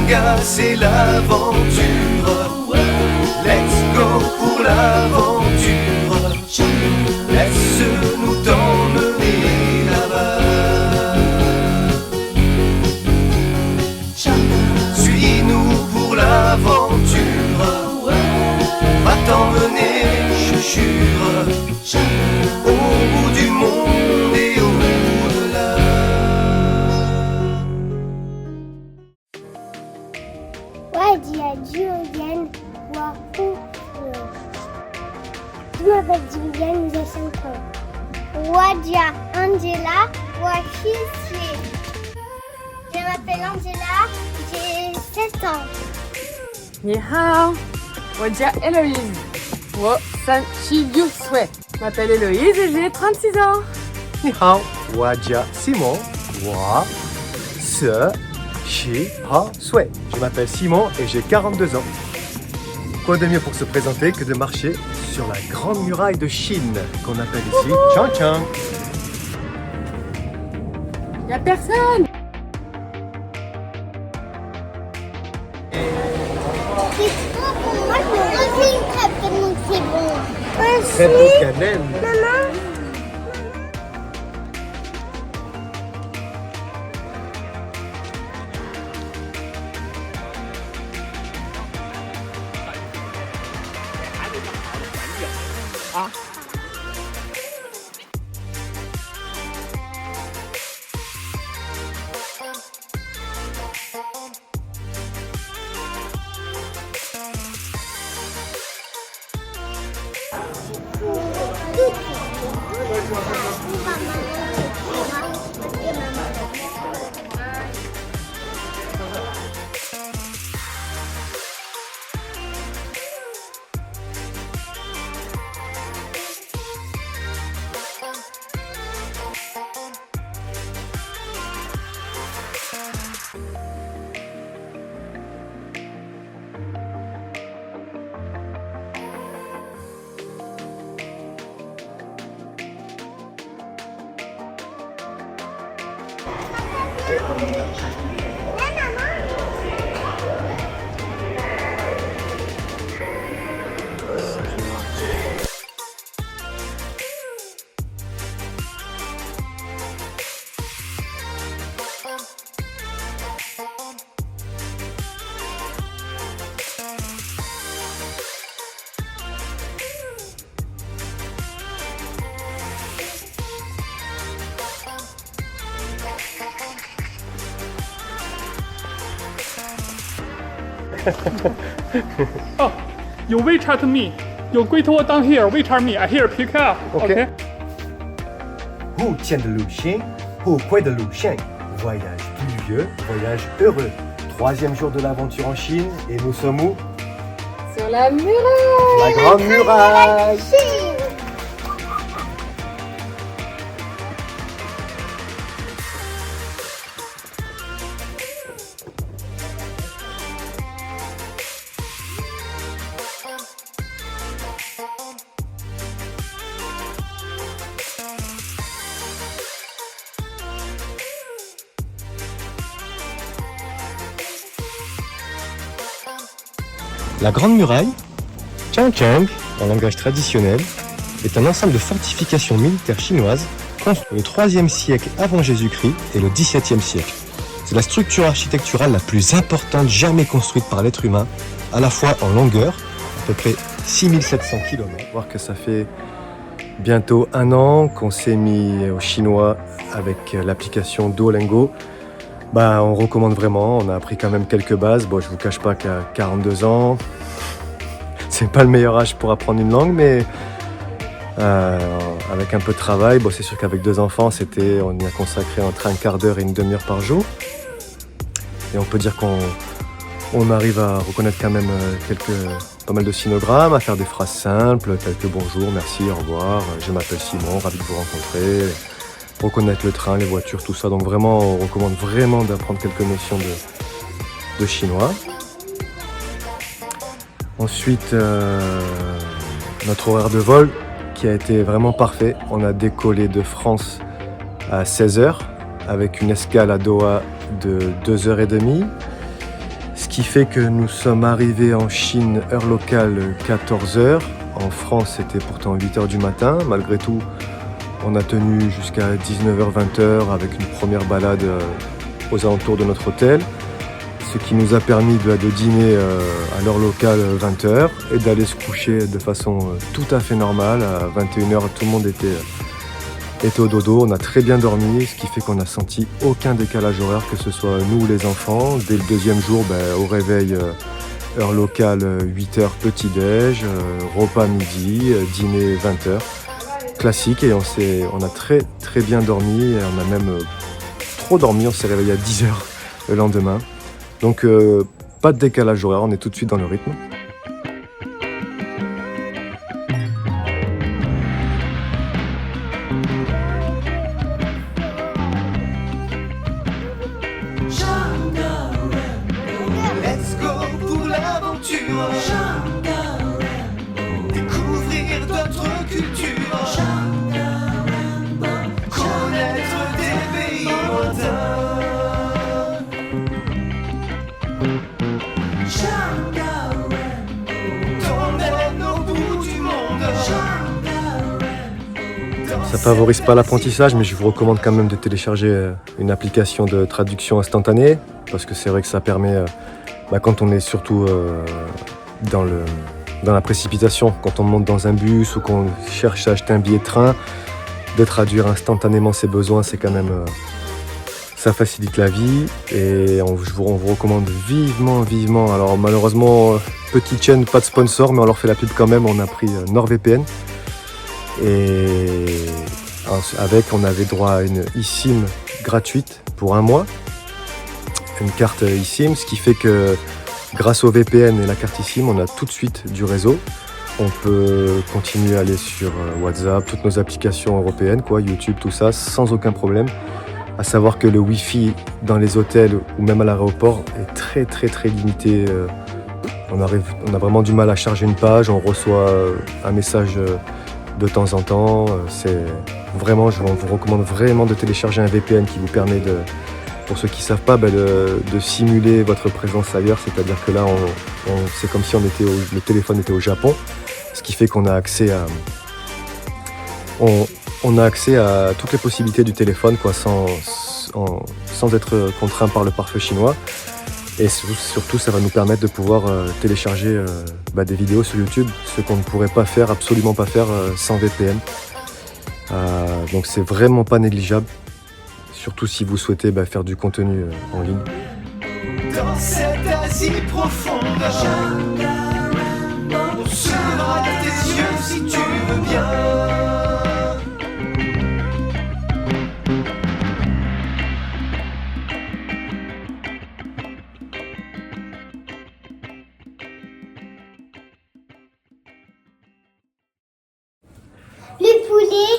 gars, c'est l'aventure. Let's go pour l'aventure. Laisse-nous t'emmener là-bas. Suis-nous pour l'aventure. Va t'emmener, je jure, au bout du monde et au-delà. Wadia Julian Waku. Je m'appelle Julian, j'ai 5 ans. Wadia Angela Washisi. Je m'appelle Angela, j'ai 7 ans. 你好，我叫 Héloïse，我36岁。Je m'appelle Héloïse et j'ai 36 ans. 你好，我叫 Simon，我40岁。Je m'appelle Simon et j'ai 42 ans. Quoi de mieux pour se présenter que de marcher sur la grande muraille de Chine, qu'on appelle ici Changchun. Y'a personne. C'est trop bon. Moi, je me refais une crêpe tellement que c'est bon. Crêpe de cannelle. Maman. Oh, you WeChat me. You greet word down here. WeChat me. I here pick up. Okay. Hu tian de lu xian, hu kui de lu xian. Voyage pluvieux, voyage heureux. 3e jour de l'aventure en Chine et nous sommes où? Sur la muraille. La grande muraille. La Grande Muraille, Changchun, en langage traditionnel, est un ensemble de fortifications militaires chinoises construites au 3e siècle avant Jésus-Christ et le 17e siècle. C'est la structure architecturale la plus importante jamais construite par l'être humain, à la fois en longueur, à peu près 6700 km. Voir que ça fait bientôt 1 an qu'on s'est mis au chinois avec l'application Duolingo. Bah, on recommande vraiment, on a appris quand même quelques bases. Bon, je vous cache pas qu'à 42 ans, c'est pas le meilleur âge pour apprendre une langue, mais avec un peu de travail, bon, c'est sûr qu'avec 2 enfants, on y a consacré entre un quart d'heure et une demi-heure par jour. Et on peut dire qu'on arrive à reconnaître quand même pas mal de sinogrammes, à faire des phrases simples, telles que bonjour, merci, au revoir, je m'appelle Simon, ravi de vous rencontrer. Reconnaître le train, les voitures, tout ça. Donc vraiment, on recommande vraiment d'apprendre quelques notions de chinois. Ensuite, notre horaire de vol qui a été vraiment parfait. On a décollé de France à 16h avec une escale à Doha de 2h30. qui fait que nous sommes arrivés en Chine, heure locale 14h. En France, c'était pourtant 8h du matin. Malgré tout, on a tenu jusqu'à 19h-20h avec une première balade aux alentours de notre hôtel. Ce qui nous a permis de dîner à l'heure locale 20h et d'aller se coucher de façon tout à fait normale. À 21h, tout le monde était au dodo. On a très bien dormi, ce qui fait qu'on n'a senti aucun décalage horaire, que ce soit nous ou les enfants. Dès le deuxième jour, au réveil, heure locale 8h, petit-déj, repas midi, dîner 20h. Classique, et on a très très bien dormi. Et on a même trop dormi, on s'est réveillé à 10h le lendemain. Donc pas de décalage horaire, on est tout de suite dans le rythme. Let's go pour l'aventure. Découvrir d'autres cultures. Connaître des pays lointains. T'emmène au bout du monde. Ça favorise pas l'apprentissage, mais je vous recommande quand même de télécharger une application de traduction instantanée, parce que c'est vrai que ça permet, quand on est surtout dans la précipitation, quand on monte dans un bus ou qu'on cherche à acheter un billet de train, de traduire instantanément ses besoins, c'est quand même... ça facilite la vie, et on vous recommande vivement. Alors malheureusement, petite chaîne, pas de sponsor, mais on leur fait la pub quand même. On a pris NordVPN, et on avait droit à une eSIM gratuite pour 1 mois, une carte eSIM, ce qui fait que grâce au VPN et la carte eSIM, on a tout de suite du réseau. On peut continuer à aller sur WhatsApp, toutes nos applications européennes, YouTube, tout ça, sans aucun problème. À savoir que le Wi-Fi dans les hôtels ou même à l'aéroport est très très très limité. On a vraiment du mal à charger une page, on reçoit un message de temps en temps. Je vous recommande vraiment de télécharger un VPN qui vous permet pour ceux qui ne savent pas, de simuler votre présence ailleurs. C'est-à-dire que là, c'est comme si le téléphone était au Japon, ce qui fait qu'on a accès à... On a accès à toutes les possibilités du téléphone, sans être contraint par le pare-feu chinois. Et surtout, ça va nous permettre de pouvoir télécharger des vidéos sur YouTube, ce qu'on ne pourrait absolument pas faire sans VPN. Donc c'est vraiment pas négligeable, surtout si vous souhaitez faire du contenu en ligne. Dans cette Asie profonde, on sera tes yeux si tu veux bien. Le poulet,